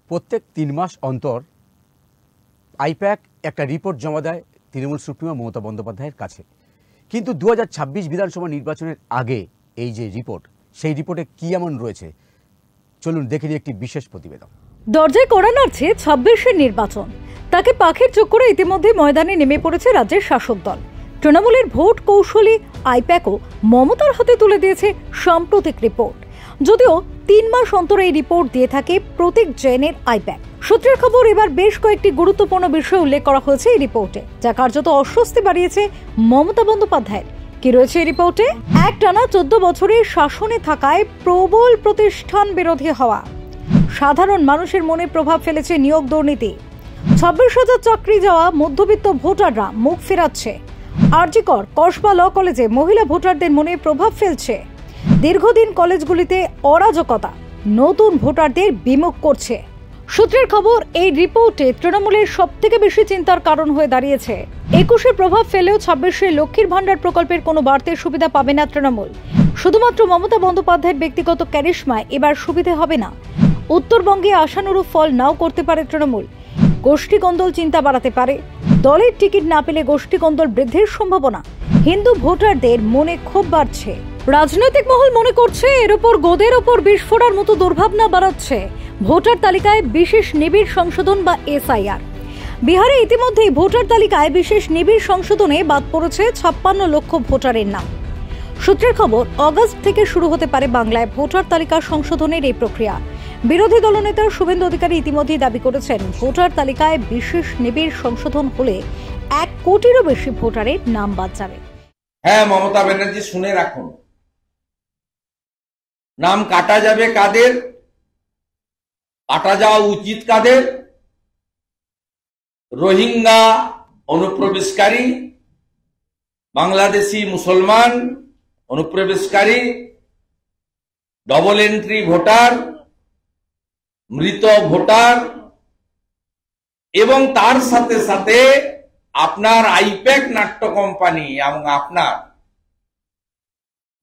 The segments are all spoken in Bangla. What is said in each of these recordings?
প্রত্যেক 3 মাস অন্তর আইপ্যাক একটা রিপোর্ট জমা দেয় তৃণমূল সুপ্রিমো মমতা বন্দ্যোপাধ্যায়ের কাছে। কিন্তু 2026 বিধানসভা নির্বাচনের আগে এই যে রিপোর্ট, সেই রিপোর্টে কি এমন রয়েছে চলুন দেখে নিই একটি বিশেষ প্রতিবেদন। দরজায় কড়া নাড়ছে 26-এর নির্বাচন। তাকে পাখির চোখ করে ইতিমধ্যে ময়দানে নেমে পড়েছে রাজ্যের শাসক দল। তৃণমূলের ভোট কৌশলী আইপ্যাকও মমতার হাতে তুলে দিয়েছে সাম্প্রতিক রিপোর্ট। যদিও 3 মাস অন্তর এই রিপোর্ট দিয়ে থাকে প্রতীক জৈনের আইপ্যাক। সূত্রের খবর, এবার বেশ কয়েকটি গুরুত্বপূর্ণ বিষয় উল্লেখ করা হয়েছে এই রিপোর্টে, যা কার্যত অস্বস্তি বাড়িয়েছে মমতা বন্দ্যোপাধ্যায়ের। কি রয়েছে এই রিপোর্টে? একটানা 14 বছরের শাসনে থাকায় প্রবল প্রতিষ্ঠান বিরোধী হওয়া, সাধারণ মানুষের মনে প্রভাব ফেলেছে নিয়োগ দুর্নীতি, 26,000 চাকরি যাওয়া মধ্যবিত্ত ভোটাররা মুখ ফেরাচ্ছে, আরজিকর কসবা ল কলেজে মহিলা ভোটারদের মনে প্রভাব ফেলছে, দীর্ঘদিন কলেজগুলিতে অরাজকতা নতুন ভোটারদের বিমুখ করছে। সূত্রের খবর, এই রিপোর্টে তৃণমূলের সবথেকে বেশি চিন্তার কারণ হয়ে দাঁড়িয়েছে 21-এ প্রভাব ফেলেও 26-এ লক্ষ্মীর ভান্ডার প্রকল্পের কোনো বাড়তি সুবিধা পাবে না তৃণমূল। শুধুমাত্র মমতা বন্দ্যোপাধ্যায়ের ব্যক্তিগত ক্যারিশমায় এবার সুবিধা হবে না। উত্তরবঙ্গে আশানুরূপ ফল নাও করতে পারে তৃণমূল। গোষ্ঠীকন্দল চিন্তা বাড়াতে পারে। দলের টিকিট না পেলে গোষ্ঠীকন্দল বৃদ্ধির সম্ভাবনা। হিন্দু ভোটারদের মনে ক্ষোভ বাড়ছে। রাজনৈতিক মহল মনে করছে এর উপর গোদের ওপর বিষ ফোড়ার মতো দুর্ভাবনা বাড়াচ্ছে ভোটার তালিকায় বিশেষ নিবিড় সংশোধন বা এসআইআর। বিহারে ইতিমধ্যেই ভোটার তালিকায় বিশেষ নিবিড় সংশোধনে বাদ পড়েছে 56 লক্ষ ভোটারের নাম। সূত্রের খবর, আগস্ট থেকে শুরু হতে পারে বাংলায় ভোটার তালিকা সংশোধনের এই প্রক্রিয়া। বিরোধী দলনেতা শুভেন্দু অধিকারী ইতিমধ্যেই দাবি করেছেন, ভোটার তালিকায় বিশেষ নিবিড় সংশোধন হলে 1 কোটিরও বেশি ভোটারের নাম বাদ যাবে। হ্যাঁ, মমতা ব্যানার্জি শুনে রাখুন, নাম কাটা যাবে কাদের, কাটা যাওয়া উচিত কাদের? রোহিঙ্গা অনুপ্রবেশকারী, বাংলাদেশি মুসলমান অনুপ্রবেশকারী, ডবল এন্ট্রি ভোটার, মৃত ভোটার এবং তার সাথে সাথে আপনার আইপ্যাক নাট্য কোম্পানি এবং আপনার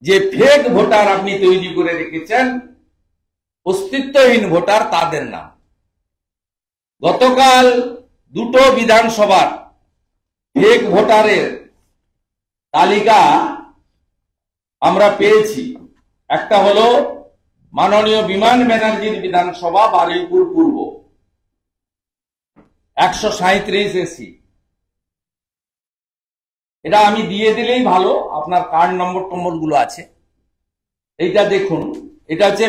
যে ফেক ভোটার আপনি তৈরি করে রেখেছেন, অস্তিত্বহীন ভোটার, তাদের নাম। গতকাল 2টো বিধানসভার ফেক ভোটারের তালিকা আমরা পেয়েছি। একটা হলো মাননীয় বিমান ব্যানার্জির বিধানসভা বারুইপুর পূর্ব, 137 এসি। এটা আমি দিয়ে দিলেই ভালো, আপনার কার্ড নম্বর গুলো আছে। এইটা দেখুন, এটা হচ্ছে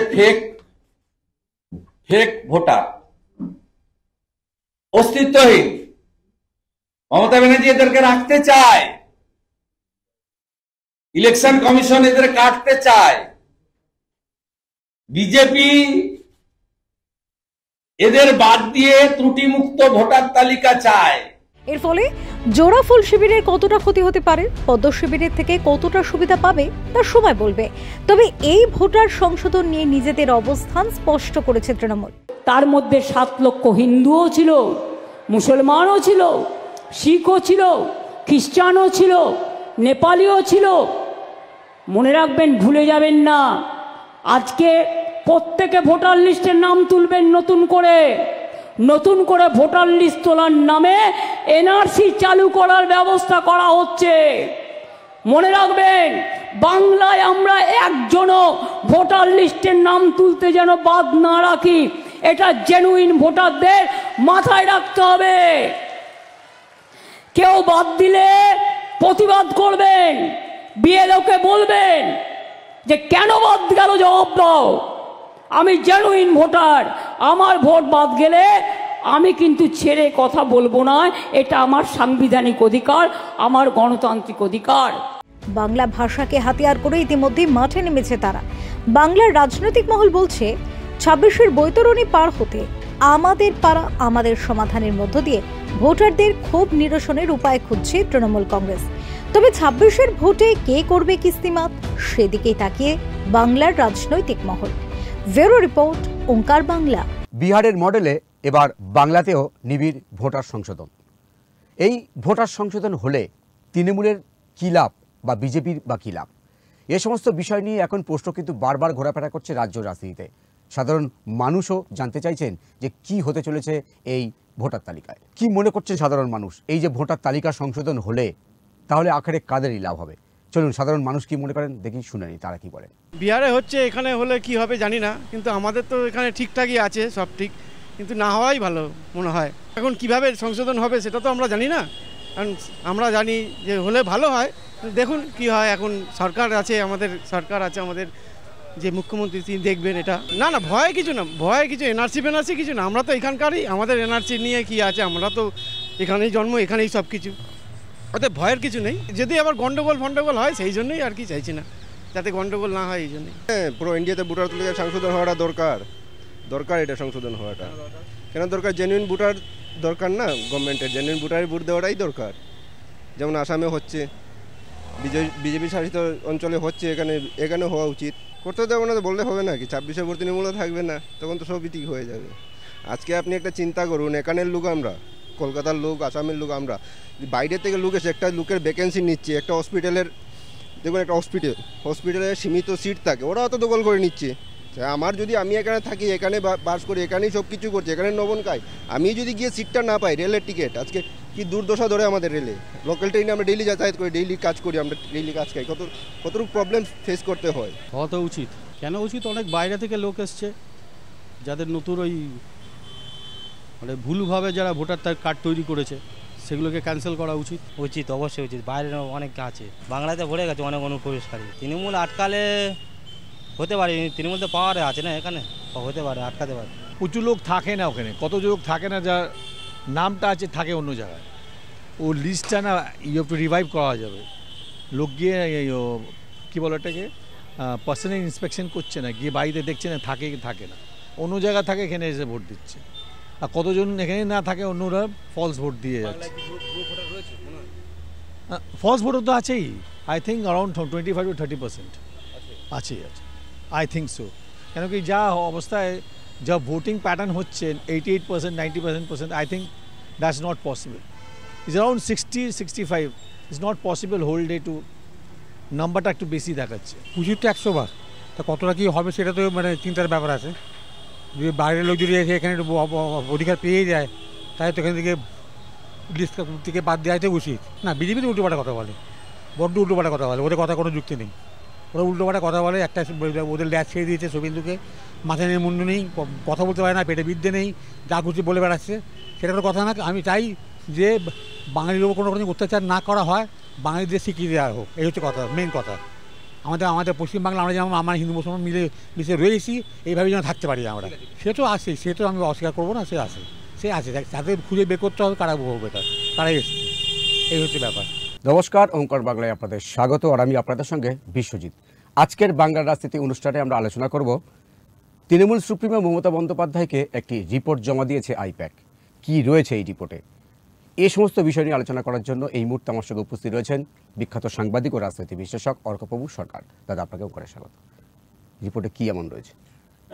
ফেক ভোটার, অস্তিত্বহীন। মমতা ব্যানার্জি এদেরকে রাখতে চায়, ইলেকশন কমিশন এদের কাটতে চায়, বিজেপি এদের বাদ দিয়ে ত্রুটিমুক্ত ভোটার তালিকা চায়। এর ফলে জোড়াফুল শিবিরের কতটা ক্ষতি হতে পারে, পদ্ম শিবিরের থেকে কতটা সুবিধা পাবে তা সময় বলবে। তবে এই ভোটার সংশোধন নিয়ে নিজেদের অবস্থান স্পষ্ট করেছে তৃণমূল। তার মধ্যে 7 লক্ষ হিন্দুও ছিল, মুসলমানও ছিল, শিখও ছিল, খ্রিস্টানও ছিল, নেপালিও ছিল। মনে রাখবেন, ভুলে যাবেন না, আজকে প্রত্যেকে ভোটার লিস্টের নাম তুলবেন নতুন করে ভোটার লিস্ট তোলার নামে এনআরসি চালু করার ব্যবস্থা করা হচ্ছে। মনে রাখবেন, বাংলায় আমরা একজনও ভোটার লিস্টের নাম তুলতে যেন বাদ না রাখি, এটা জেনুইন ভোটারদের মাথায় রাখতে হবে। কেউ বাদ দিলে প্রতিবাদ করবেন, বিএলওকে বলবেন যে কেন বাদ গেল, জবাব দাও। আমি জেনুইন ভোটার, আমার ভোট বাদ গেলে আমি কিন্তু ছেড়ে কথা বলবো না। এটা আমার সাংবিধানিক অধিকার, আমার গণতান্ত্রিক অধিকার। বাংলা ভাষাকে হাতিয়ার করে ইতিমধ্যে মাঠে নেমেছে তারা। বাংলার রাজনৈতিক মহল বলছে 26-এর বৈতরণী পার হতে আমাদের পাড়া আমাদের সমাধানের মধ্য দিয়ে ভোটারদের ক্ষোভ নিরসনের উপায় খুঁজছে তৃণমূল কংগ্রেস। তবে 26-এর ভোটে কে করবে কিস্তিমাত, সেদিকেই তাকিয়ে বাংলার রাজনৈতিক মহল। ব্যুরো রিপোর্ট, ওঙ্কার বাংলা। বিহারের মডেলে এবার বাংলাতেও নিবিড় ভোটার সংশোধন। এই ভোটার সংশোধন হলে তৃণমূলের কী লাভ বা বিজেপির বা কী লাভ, এ সমস্ত বিষয় নিয়ে এখন প্রশ্ন কিন্তু বারবার ঘোরাফেরা করছে রাজ্য রাজনীতিতে। সাধারণ মানুষও জানতে চাইছেন যে কি হতে চলেছে এই ভোটার তালিকায়। কি মনে করছেন সাধারণ মানুষ, এই যে ভোটার তালিকা সংশোধন হলে তাহলে আখেরে কাদেরই লাভ হবে? চলুন সাধারণ মানুষ কি মনে করেন দেখি, শুনে নিই তারা কি বলেন। বিহারে হচ্ছে, এখানে হলে কি হবে জানি না, কিন্তু আমাদের তো এখানে ঠিকঠাকই আছে, সব ঠিক, কিন্তু না হওয়াই ভালো মনে হয়। এখন কিভাবে সংশোধন হবে সেটা তো আমরা জানি না, কারণ আমরা জানি যে হলে ভালো হয়। দেখুন কি হয়, এখন সরকার আছে, আমাদের যে মুখ্যমন্ত্রী তিনি দেখবেন এটা। না না, ভয় কিছু না, ভয় কিছু এনআরসি ফেনআরসি কিছু না, আমরা তো এখানকারই, আমাদের এনআরসি নিয়ে কি আছে, আমরা তো এখানেই জন্ম, এখানেই সব কিছু, ওতে ভয়ের কিছু নেই। যদি আবার গন্ডগোল হয় সেই জন্যই আর কি চাইছি না, যাতে গন্ডগোল না হয় এই জন্যই। হ্যাঁ, পুরো ইন্ডিয়াতে ভোটার তালিকা সংশোধন হওয়াটা দরকার এটা সংশোধন হওয়াটা কেন দরকার? জেনুইন ভোটার দরকার না, গভর্নমেন্টের জেনুইন ভোটারের ভোট দেওয়াটাই দরকার। যেমন আসামে হচ্ছে, বিজেপি শাসিত অঞ্চলে হচ্ছে, এখানে হওয়া উচিত। করতে দেবো না তো বললে হবে নাকি? 26-এ ভোট তৃণমূলও থাকবে না, তখন তো সবই ঠিক হয়ে যাবে। আজকে আপনি একটা চিন্তা করুন, এখানের লোক আমরা, কলকাতার লোক, আসামের লোক আমরা, বাইরে থেকে লোক এসে একটা লোকের ভ্যাকেন্সি নিচ্ছে, একটা হসপিটালের, দেখুন একটা হসপিটালে সীমিত সিট থাকে, ওরা অত দখল করে নিচ্ছে। আমি এখানে থাকি, এখানে বাস করি, এখানেই সব কিছু করছি, এখানে নবন খাই, আমি যদি গিয়ে সিটটা না পাই, রেলের টিকিট আজকে কি দুর্দশা ধরে আমাদের রেলে, লোকাল ট্রেনে আমরা ডেইলি যাতায়াত করি, ডেইলি কাজ করি, আমরা ডেইলি কাজ খাই, কতটুকু প্রবলেম ফেস করতে হয়। হওয়া তো উচিত। কেন উচিত? অনেক বাইরে থেকে লোক এসছে, যাদের নতুন ওই মানে ভুলভাবে যারা ভোটার কার্ড তৈরি করেছে, সেগুলোকে ক্যান্সেল করা উচিত। অবশ্যই উচিত। বাইরে অনেক আছে, বাংলাতে ভরে গেছে অনেক অনুপ্রবেশকারী। তৃণমূল আটকালে হতে পারে, তৃণমূল তো পাওয়ারে আছে না, এখানে হতে পারে, আটকাতে পারে। প্রচুর লোক থাকে না ওখানে, কত লোক থাকে না, যার নামটা আছে থাকে অন্য জায়গায়, ও লিস্টটা না ইউ হ্যাভ টু রিভাইভ করা যাবে। লোক গিয়ে কী বলে এটাকে পার্সোনাল ইন্সপেকশন করছে না, গিয়ে বাড়িতে দেখছে না থাকে না, অন্য জায়গা থাকে, এখানে এসে ভোট দিচ্ছে। আর কতজন এখানে না থাকে, অন্যরা ফলস ভোট দিয়ে যাচ্ছে। ফলস ভোটও তো আছেই, আই থিঙ্ক অ্যারাউন্ড 25 to 30% আছেই আছে, আই থিঙ্ক সো। কেন কি যা অবস্থায় যা ভোটিং প্যাটার্ন হচ্ছে 88%, 90%, I think that's not possible. Is around 60-65, is not possible whole day to, নাম্বারটা একটু বেশি দেখাচ্ছে। উচিত 100 বার, তা কতটা কী হবে সেটা তো মানে চিন্তার ব্যাপার আছে। যদি বাইরের লোক যদি এখানে অধিকার পেয়ে যায়, তাই তো এখান থেকে লিস্ট থেকে বাদ দেওয়াই তো উচিত না। বিজেপি তো উল্টোপাল্টা কথা বলে, বড্ড উল্টোপাল্টা কথা বলে, ওদের কথা কোনো যুক্তি নেই। ওরা উল্টোপাল্টা কথা বলে, একটা ওদের ল্যাচ ছেড়ে দিয়েছে শুভেন্দুকে, মাথায় নেই মুন্ডু নেই, কথা বলতে পারে না, পেটে বিদ্যে নেই, যা খুশি বলে বেড়াচ্ছে, সেটা তো কথা না। আমি চাই যে বাঙালির উপর কোনো অত্যাচার না করা হয়, বাঙালিদের স্বীকৃতি দেওয়া হোক, এই হচ্ছে কথা, মেন কথা। আমাদের পশ্চিমবাংলা আমরা যেমন আমরা হিন্দু মুসলমান মিশে রয়েছি, এইভাবে যেন থাকতে পারি আমরা, সে তো আছে, সে তো আমি অস্বীকার করবো না, সে আছে, তাদের খুঁজে বের করতে হবে কারা হবে, তারাই এসছে, এই হচ্ছে ব্যাপার। নমস্কার, ওঙ্কার বাংলায় আপনাদের স্বাগত, আর আমি আপনাদের সঙ্গে বিশ্বজিৎ। আজকের বাংলার রাজনীতি অনুষ্ঠানে আমরা আলোচনা করব তৃণমূল সুপ্রিমো মমতা বন্দ্যোপাধ্যায়কে একটি রিপোর্ট জমা দিয়েছে আইপ্যাক। কি রয়েছে এই রিপোর্টে, এই সমস্ত বিষয় নিয়ে আলোচনা করার জন্য এই মুহূর্তে আমার সঙ্গে উপস্থিত রয়েছেন বিখ্যাত সাংবাদিক ও রাজনীতি বিশ্লেষক অর্কপ্রভু সরকার। দাদা, আপনাকেও করে স্বাগত। রিপোর্টে কি এমন রয়েছে?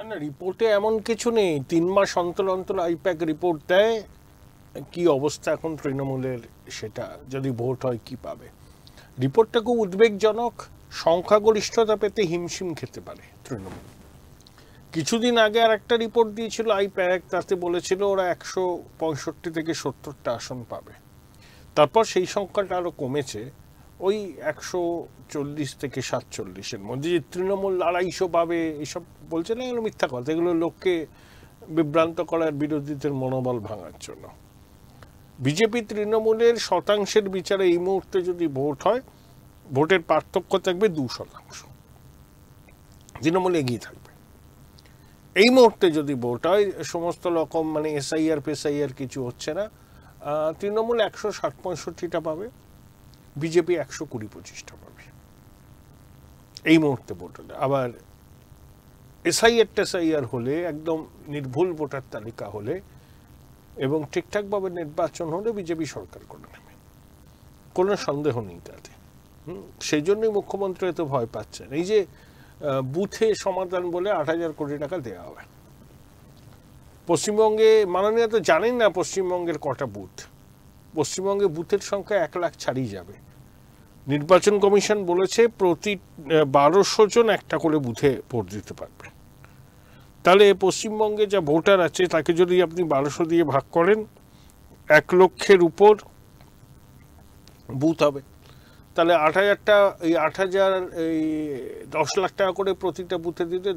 না, রিপোর্টে এমন কিছু নেই। 3 মাস অন্তর অন্তর আইপ্যাক রিপোর্ট দেয় কি অবস্থা এখন তৃণমূলের, সেটা যদি ভোট হয় কি পাবে। রিপোর্টটা খুব উদ্বেগজনক, সংখ্যাগরিষ্ঠতা পেতে হিমশিম খেতে পারে তৃণমূল। কিছুদিন আগে আর একটা রিপোর্ট দিয়েছিল আইপ্যাক, তাতে বলেছিল ওরা 165 থেকে 70টা আসন পাবে। তারপর সেই সংখ্যাটা আরও কমেছে, ওই 140 থেকে 47-এর মধ্যে। যে তৃণমূল 250 পাবে এইসব বলছে না, এগুলো মিথ্যা কথা, এগুলো লোককে বিভ্রান্ত করার, বিরোধীদের মনোবল ভাঙার জন্য। বিজেপি তৃণমূলের শতাংশের বিচারে এই মুহূর্তে যদি ভোট হয়, ভোটের পার্থক্য থাকবে 2%, তৃণমূল এগিয়ে থাকবে। এই মুহূর্তে যদি ভোট হয়, সমস্ত রকম মানে এসআইআর কিছু হচ্ছে না, তৃণমূল 160-65টা পাবে, বিজেপি 120-25টা পাবে এই মুহূর্তে ভোট হলে। আবার এসআইআর হলে, একদম নির্ভুল ভোটার তালিকা হলে এবং ঠিকঠাকভাবে নির্বাচন হলে বিজেপি সরকার করে নেবে, কোনো সন্দেহ নেই তাতে। সেই জন্যই মুখ্যমন্ত্রী এত ভয় পাচ্ছেন। এই যে বুথে সমাধান বলে 8,000 কোটি টাকা দেওয়া হবে পশ্চিমবঙ্গে, মাননীয় তো জানেন না পশ্চিমবঙ্গের কটা বুথ। পশ্চিমবঙ্গে বুথের সংখ্যা 1 লাখ ছাড়িয়ে যাবে। নির্বাচন কমিশন বলেছে প্রতি 1200 জন একটা করে বুথে ভোট দিতে পারবে। তাহলে পশ্চিমবঙ্গে যা ভোটার আছে তাকে যদি আপনি 1200 দিয়ে ভাগ করেন, 1 লক্ষের উপর বুথ হবে। তাহলে 8000টা, এই 8000 এই 10 লাখ টাকা করে প্রতিটা বুথে দিতে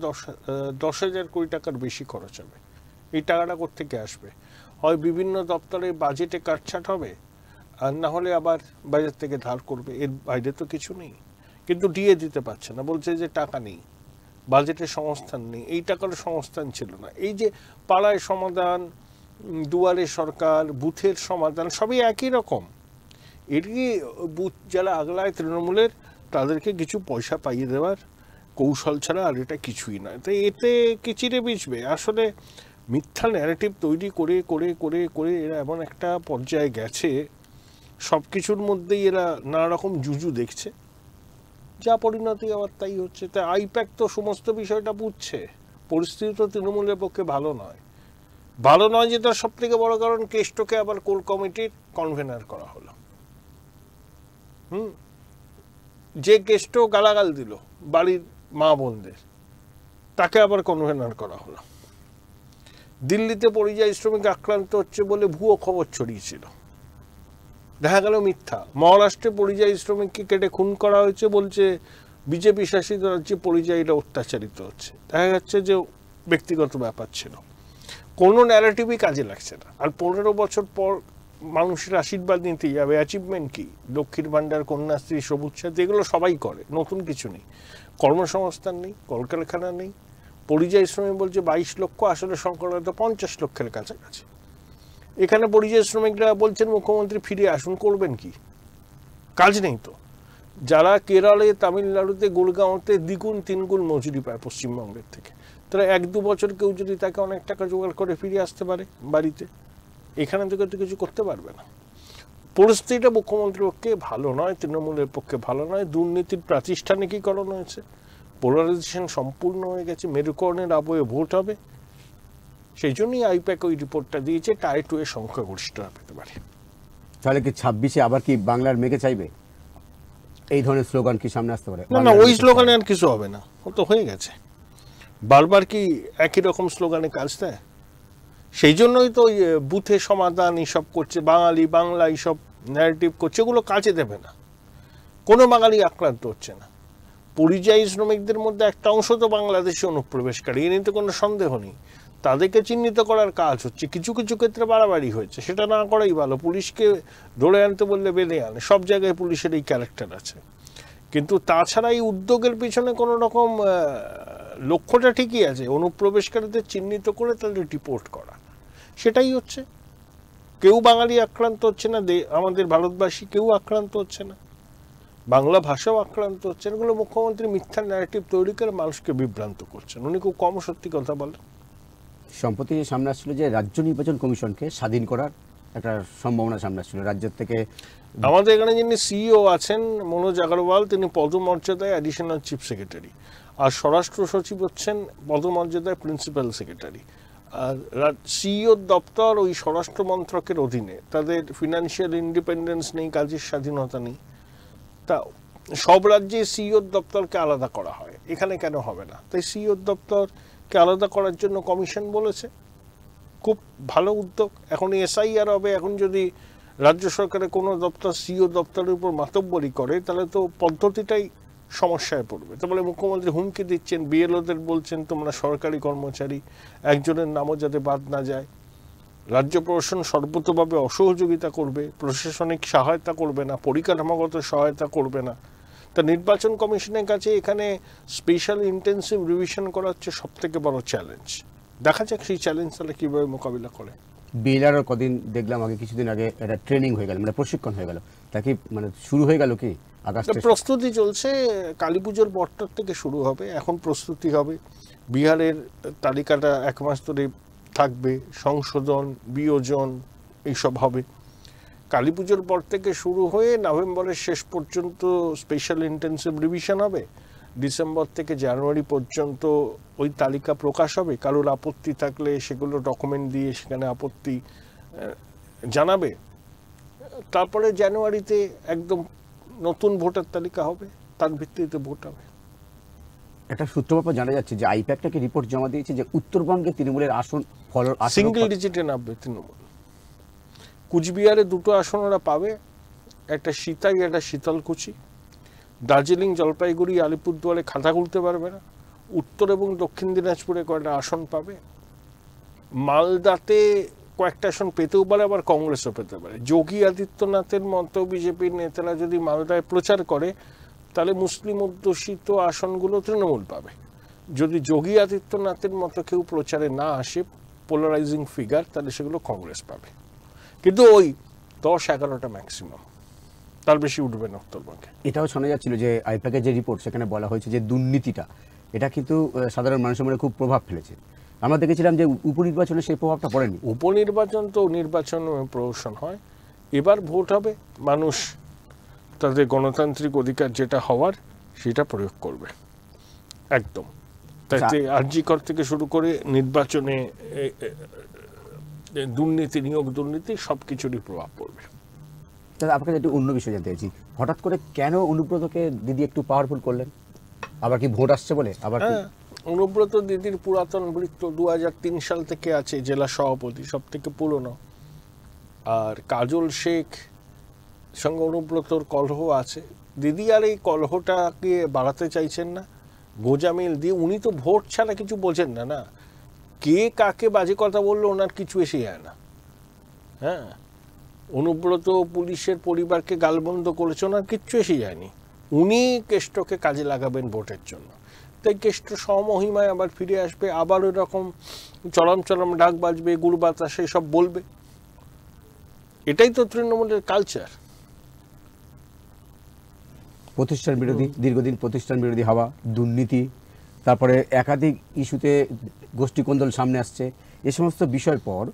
10,000 কোটি টাকার বেশি খরচ হবে। এই টাকাটা কোত্থেকে আসবে? হয় বিভিন্ন দপ্তরে বাজেটে কাটছাট হবে, আর না হলে আবার বাজার থেকে ধার করবে। এর বাইরে তো কিছু নেই। কিন্তু ডিএ দিতে পারছে না, বলছে যে টাকা নেই, বাজেটের সংস্থান নেই। এই টাকার সংস্থান ছিল না। এই যে পাড়ায় সমাধান, দুয়ারে সরকার, বুথের সমাধান সবই একই রকম। এটি বুথ যারা আগলায় তৃণমূলের, তাদেরকে কিছু পয়সা পাইয়ে দেওয়ার কৌশল ছাড়া আর এটা কিছুই নয়। তাই এতে কি চিড়ে বিছবে? আসলে মিথ্যা ন্যারেটিভ তৈরি করে করে করে করে এরা এমন একটা পর্যায়ে গেছে, সব কিছুর মধ্যেই এরা নানা রকম জুজু দেখছে, যা পরিণতি আবার তাই হচ্ছে। তাই আইপ্যাক তো সমস্ত বিষয়টা বুঝছে। পরিস্থিতি তো তৃণমূলের পক্ষে ভালো নয়। ভালো নয় যেটা সব থেকে বড় কারণ, কেষ্টকে আবার কোর কমিটির কনভেনার করা হলো। যে কেষ্ট গালাগাল দিল বাড়ির মা বোনদের, তাকে আবার কনভেনার করা হলো। দিল্লিতে পরিযায়ী শ্রমিক আক্রান্ত হচ্ছে বলে ভুয়ো খবর ছড়িয়েছিল, দেখা গেল মিথ্যা। মহারাষ্ট্রে পরিযায়ী শ্রমিককে কেটে খুন করা হয়েছে, বলছে বিজেপি শাসিত রাজ্যে পরিযায়ীরা অত্যাচারিত হচ্ছে, দেখা যাচ্ছে যে ব্যক্তিগত ব্যাপার ছিল। কোনো ন্যারেটিভই কাজে লাগছে না। আর 15 বছর পর মানুষের আশীর্বাদ নিতে যাবে। অ্যাচিভমেন্ট কি? লক্ষ্মীর ভাণ্ডার, কন্যাশ্রী, সবুজ সাথী, এগুলো সবাই করে, নতুন কিছু নেই। কর্মসংস্থান নেই, কলকারখানা নেই। পরিযায়ী শ্রমিক বলছে 22 লক্ষ, আসলে সংখ্যা হয়তো 50 লক্ষের কাছাকাছি। এখানে পরিযায়ী শ্রমিকরা বলছেন মুখ্যমন্ত্রী ফিরে আসুন, করবেন কি? কাজ নেই তো। যারা কেরলে, তামিলনাড়ুতে, গুড়গাঁওতে 2-3 গুণ মজুরি পায় পশ্চিমবঙ্গের থেকে, তারা 1-2 বছর কেউ যদি তাকে অনেক টাকা জোগাড় করে ফিরে আসতে পারে বাড়িতে, এখানে থেকে তো কিছু করতে পারবে না। পরিস্থিতিটা মুখ্যমন্ত্রীর পক্ষে ভালো নয়, তৃণমূলের পক্ষে ভালো নয়। দুর্নীতির প্রাতিষ্ঠানিকীকরণ হয়েছে, পোলারাইজেশন সম্পূর্ণ হয়ে গেছে, মেরুকরণের আবহে ভোট হবে। সেই জন্যই আইপ্যাক ওই রিপোর্টটা দিয়েছে, টাই 2 এর সংখ্যাগরিষ্ঠতা পেতে পারে। তাহলে কি 26-এ আবার কি বাংলার মেঘে চাইবে? এই ধরনের স্লোগান কি সামনে আসতে পারে? না, ওই স্লোগানে আর কিছু হবে না, ও তো হয়ে গেছে। বারবার কি একই রকম স্লোগানে কাজ দেয়? সেই জন্যই তো ওই বুথে সমাধান এইসব করছে, বাঙালি বাংলা এইসব ন্যারেটিভ করছে, ওগুলো কাজে দেবে না। কোনো বাঙালি আক্রান্ত হচ্ছে না। পরিযায়ী শ্রমিকদের মধ্যে একটা অংশ তো বাংলাদেশে অনুপ্রবেশকারী, এ নিয়ে তো কোনো সন্দেহ নেই। তাদেরকে চিহ্নিত করার কাজ হচ্ছে। কিছু কিছু ক্ষেত্রে বাড়াবাড়ি হয়েছে, সেটা না করাই ভালো। পুলিশকে ধরে আনতে বললে বেঁধে আনে, সব জায়গায় পুলিশের এই ক্যারেক্টার আছে। কিন্তু তাছাড়া এই উদ্যোগের পিছনে কোনো রকম লক্ষ্যটা ঠিকই আছে, অনুপ্রবেশকারীদের চিহ্নিত করে তাদের রিপোর্ট করা, সেটাই হচ্ছে। কেউ বাঙালি আক্রান্ত হচ্ছে না, আমাদের ভারতবাসী কেউ আক্রান্ত হচ্ছে না, বাংলা ভাষাও আক্রান্ত হচ্ছে না। এগুলো মুখ্যমন্ত্রী মিথ্যা ন্যারেটিভ তৈরি করে মানুষকে বিভ্রান্ত করছেন। উনি খুব কম সত্যি কথা বলেন। সম্প্রতি সামনে আসছিল যে রাজ্য নির্বাচন কমিশনকে স্বাধীন করার একটা সম্ভাবনা সামনে আসছিল রাজ্যের থেকে। আমাদের এখানে যিনি সিইও আছেন মনোজ আগরওয়াল, তিনি পদমর্যাদায় অ্যাডিশনাল চিফ সেক্রেটারি, আর স্বরাষ্ট্র সচিব হচ্ছেন পদমর্যাদায় প্রিন্সিপাল সেক্রেটারি। আর সিইও দপ্তর ওই স্বরাষ্ট্র মন্ত্রকের অধীনে, তাদের ফিনান্সিয়াল ইন্ডিপেন্ডেন্স নেই, কাজের স্বাধীনতা নেই। তা সব রাজ্যে সিইও দপ্তরকে আলাদা করা হয়, এখানে কেন হবে না? তাই সিইও দপ্তরকে আলাদা করার জন্য কমিশন বলেছে। খুব ভালো উদ্যোগ। এখন এসআইআর হবে, এখন যদি রাজ্য সরকারের কোনো দপ্তর সিইও দপ্তরের উপর মাতব্বরি করে, তাহলে তো পদ্ধতিটাই সমস্যায় পড়বে। তাহলে মুখ্যমন্ত্রী হুমকি দিচ্ছেন, বিএলওদের বলছেন তোমরা সরকারি কর্মচারী, একজনের নামও যাতে বাদ না যায়। রাজ্য প্রশাসন সর্বতোভাবে অসহযোগিতা করবে, প্রশাসনিক সহায়তা করবে না, পরিকাঠামোগত সহায়তা করবে না। তা নির্বাচন কমিশনের কাছে এখানে স্পেশাল ইন্টেন্সিভ রিভিশন করা হচ্ছে সব থেকে বড় চ্যালেঞ্জ। দেখা যাক সেই চ্যালেঞ্জ তাহলে কীভাবে মোকাবিলা করে। বিএলআরও কদিন দেখলাম আগে, কিছুদিন আগে একটা ট্রেনিং হয়ে গেল, মানে প্রশিক্ষণ হয়ে গেল, তা কি মানে শুরু হয়ে গেল কি? প্রস্তুতি চলছে, কালী পুজোর পরটার থেকে শুরু হবে। এখন প্রস্তুতি হবে, বিহারের তালিকাটা 1 মাস ধরে থাকবে, সংশোধন, বিয়োজন এইসব হবে। কালী পুজোর পর থেকে শুরু হয়ে নভেম্বরের শেষ পর্যন্ত স্পেশাল ইন্টেন্সিভ রিভিশন হবে। ডিসেম্বর থেকে জানুয়ারি পর্যন্ত ওই তালিকা প্রকাশ হবে। কারোর আপত্তি থাকলে সেগুলো ডকুমেন্ট দিয়ে সেখানে আপত্তি জানাবে। তারপরে জানুয়ারিতে একদম নতুন ভোটার তালিকা হবে, তার ভিত্তিতে ভোট হবে। একটা সূত্র মারফত জানা যাচ্ছে যে আইপ্যাকটাকে রিপোর্ট জমা দিয়েছে যে উত্তরবঙ্গে তৃণমূলের আসন সিঙ্গেল ডিজিটে নামবে তৃণমূল। কুচবিহারে 2টো আসন ওরা পাবে, একটা সীতাই, একটা শীতলকুচি। দার্জিলিং, জলপাইগুড়ি, আলিপুরদুয়ারে খাতা খুলতে পারবে না। উত্তর এবং দক্ষিণ দিনাজপুরে কয়েকটা আসন পাবে। মালদাতে কয়েকটা আসন পেতেও পারে, আবার কংগ্রেসও পেতে পারে। যোগী আদিত্যনাথের মতো বিজেপির নেতারা যদি মালদায় প্রচার করে তাহলে মুসলিম অধ্যুষিত আসনগুলো তৃণমূল পাবে। যদি যোগী আদিত্যনাথের মতো কেউ প্রচারে না আসে, পোলারাইজিং ফিগার, তাহলে সেগুলো কংগ্রেস পাবে। কিন্তু ওই 10-11টা ম্যাক্সিমাম, তার বেশি উঠবে না উত্তরবঙ্গে। এটাও শোনা যাচ্ছিল যে আইপ্যাকের যে রিপোর্ট সেখানে বলা হয়েছে যে দুর্নীতিটা এটা কিন্তু সাধারণ মানুষের মনে খুব প্রভাব ফেলেছে। আমরা দেখেছিলাম যে উপনির্বাচনে সেই প্রভাবটা পড়েনি। উপনির্বাচন তো নির্বাচন প্রহসন হয়, এবার ভোট হবে, মানুষ তাদের গণতান্ত্রিক অধিকার যেটা হওয়ার সেটা প্রয়োগ করবে একদম। তাতে আরজিকর থেকে শুরু করে নির্বাচনে দুর্নীতি, নিয়োগ দুর্নীতি, সব কিছুরই প্রভাব পড়বে। দাদা, আপনাকে একটু অন্য বিষয় জানতে চাইছি, হঠাৎ করে কেন অনুব্রতকে দিদি একটু পাওয়ারফুল করলেন? আবার কি ভোট আসছে বলে? আবার অনুব্রত দিদির পুরাতন বৃত্ত 2003 সাল থেকে আছে, জেলা সভাপতি, সব থেকে পুরনো। আর কাজল শেখ সঙ্গে অনুব্রতর কলহ আছে। দিদি আর এই কলহটাকে বাড়াতে চাইছেন না, গোজামিল দিয়ে। উনি তো ভোট ছাড়া কিছু বোঝেন না, না কে কাকে বাজে কথা বললো ওনার কিছু এসে যায় না। হ্যাঁ, অনুব্রত পুলিশের পরিবারকে গালবন্ধ করেছে, ওনার কিচ্ছু এসে যায়নি। উনি কেষ্টকে কাজে লাগাবেন ভোটের জন্য। তাই কেষ্ট স্বমহিমায় আবার ফিরে আসবে, আবার ওই রকম চরম চরম ডাক বাজবে, গুড় বাতাসে সব বলবে। এটাই তো তৃণমূলের কালচার। প্রতিষ্ঠান বিরোধী, দীর্ঘদিন প্রতিষ্ঠান বিরোধী হওয়া, দুর্নীতি, তারপরে একাধিক ইস্যুতে গোষ্ঠীকন্দল সামনে আসছে। এ সমস্ত বিষয়ের পর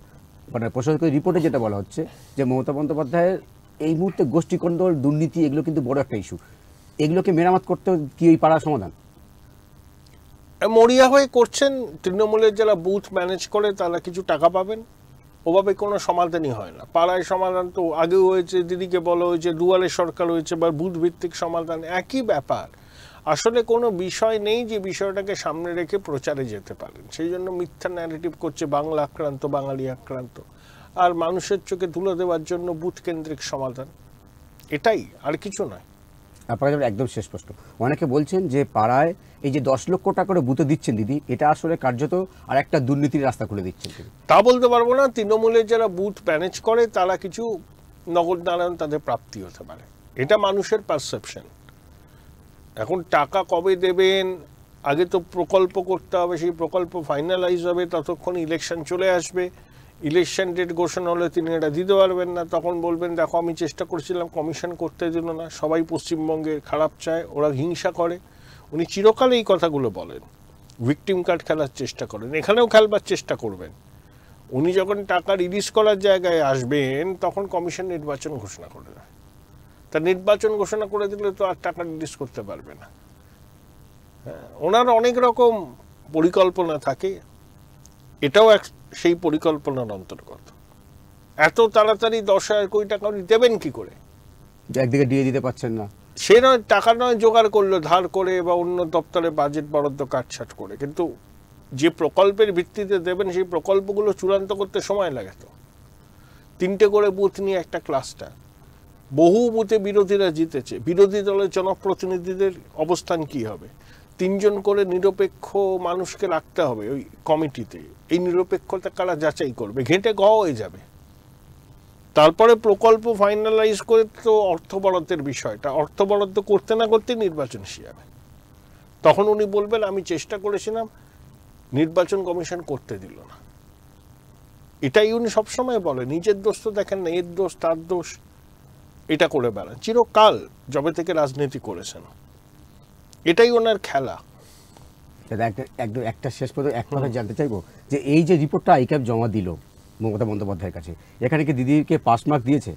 মানে প্রশাসকের রিপোর্টে যেটা বলা হচ্ছে যে মমতা বন্দ্যোপাধ্যায়ের এই মুহূর্তে গোষ্ঠীকন্দল, দুর্নীতি এগুলো কিন্তু বড় একটা ইস্যু। এগুলোকে মেরামত করতে কি এই পাড়ার সমাধান? মরিয়া হয়ে করছেন। তৃণমূলের যারা বুথ ম্যানেজ করে তারা কিছু টাকা পাবেন, ওভাবে কোনো সমাধানই হয় না। পাড়ায় সমাধান তো আগেও হয়েছে, দিদিকে বলা হয়েছে, দুয়ারে সরকার হয়েছে, বা বুথ ভিত্তিক সমাধান, একই ব্যাপার। আসলে কোনো বিষয় নেই যে বিষয়টাকে সামনে রেখে প্রচারে যেতে পারেন। সেই জন্য মিথ্যা ন্যারেটিভ করছে, বাংলা আক্রান্ত, বাঙালি আক্রান্ত, আর মানুষের চোখে তুলে দেওয়ার জন্য বুথ কেন্দ্রিক সমাধান, এটাই, আর কিছু নয়। আপনাকে একদম শেষ প্রশ্ন, অনেকে বলছেন যে পাড়ায় এই যে 10 লক্ষ টাকা করে বুথে দিচ্ছেন দিদি, এটা আসলে কার্যত আর একটা দুর্নীতির রাস্তা খুলে দিচ্ছেন। তা বলতে পারবো না। তৃণমূলের যারা বুথ ম্যানেজ করে তারা কিছু নগদ নারায়ণ তাদের প্রাপ্তি হতে পারে, এটা মানুষের পারসেপশন। এখন টাকা কবে দেবেন, আগে তো প্রকল্প করতে হবে, সেই প্রকল্প ফাইনালাইজ হবে, ততক্ষণ ইলেকশন চলে আসবে। ইলেকশন ডেট ঘোষণা হলে তিনি এটা দিতে পারবেন না, তখন বলবেন দেখো আমি চেষ্টা করছিলাম, কমিশন করতে দিল না, সবাই পশ্চিমবঙ্গের খারাপ চায়, ওরা হিংসা করে। উনি চিরকাল এই কথাগুলো বলেন, ভিকটিম কার্ড খেলার চেষ্টা করেন, এখানেও খেলবার চেষ্টা করবেন। উনি যখন টাকা রিলিজ করার জায়গায় আসবেন তখন কমিশন নির্বাচন ঘোষণা করে দেয়। তা নির্বাচন ঘোষণা করে দিলে তো আর টাকা রিলিজ করতে পারবে না। হ্যাঁ, ওনার অনেক রকম পরিকল্পনা থাকে, এটাও এক সেই পরিকল্পনার অন্তর্গত। এত তাড়াতাড়ি 10,000 কোটি টাকা উনি দেবেন কি করে? একদিকে দিয়ে দিতে পারছেন না, সে নয়, টাকা নয় জোগাড় করলো ধার করে বা অন্য দপ্তরে বাজেট বরাদ্দ কাটছাট করে, কিন্তু যে প্রকল্পের ভিত্তিতে দেবেন সেই প্রকল্পগুলো চূড়ান্ত করতে সময় লাগে। তো 3টে করে বুথ নিয়ে একটা ক্লাস্টার, বহু বুথে বিরোধীরা জিতেছে, বিরোধী দলের জনপ্রতিনিধিদের অবস্থান কি হবে? 3 জন করে নিরপেক্ষ মানুষকে রাখতে হবে ওই কমিটিতে। এই নিরপেক্ষতা কারা যাচাই করবে? ঘেঁটে গ হয়ে যাবে। তারপরে প্রকল্প ফাইনালাইজ করে তো অর্থ বরাদ্দের বিষয়টা, অর্থ বরাদ্দ করতে না করতে নির্বাচন এসে যাবে। তখন উনি বলবেন আমি চেষ্টা করেছিলাম, নির্বাচন কমিশন করতে দিল না। এটাই উনি সবসময় বলে, নিজের দোষ তো দেখেন না, এর দোষ তার দোষ, এটা করে বেড়ান চিরকাল, যবে থেকে রাজনীতি করেছেন। এটাই ওনার খেলা। একদম একটা শেষ পর্যন্ত এক কথা জানতে চাইবো যে এই যে রিপোর্টটা আইক্যাব জমা দিল মমতা বন্দ্যোপাধ্যায়ের কাছে, এখানে কি দিদিকে পাস মার্ক দিয়েছে?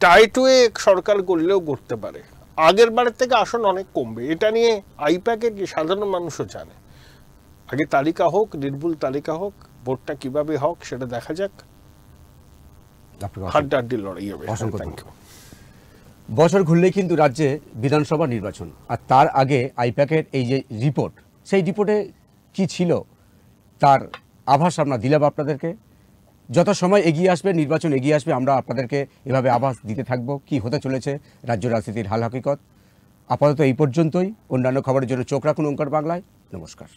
টাইটওয়ে সরকার করলেও করতে পারে, আগের বারের থেকে আসন অনেক কমবে। এটা নিয়ে আইপ্যাকের সাধারণ মানুষও জানে। আগে তালিকা হোক, নির্ভুল তালিকা হোক, ভোটটা কিভাবে হোক সেটা দেখা যাক, হাড্ডাহাড্ডি লড়াই হবে। বছর ঘুরলেই কিন্তু রাজ্যে বিধানসভা নির্বাচন, আর তার আগে আইপ্যাকের এই যে রিপোর্ট, সেই রিপোর্টে কি ছিল তার আভাস আমরা দিলাম আপনাদেরকে। যত সময় এগিয়ে আসবে, নির্বাচন এগিয়ে আসবে, আমরা আপনাদেরকে এভাবে আভাস দিতে থাকব কি হতে চলেছে রাজ্য রাজনীতির হাল হাকিকত। আপাতত এই পর্যন্তই। অন্যান্য খবরের জন্য চোখ রাখুন ওঙ্কার বাংলায়। নমস্কার।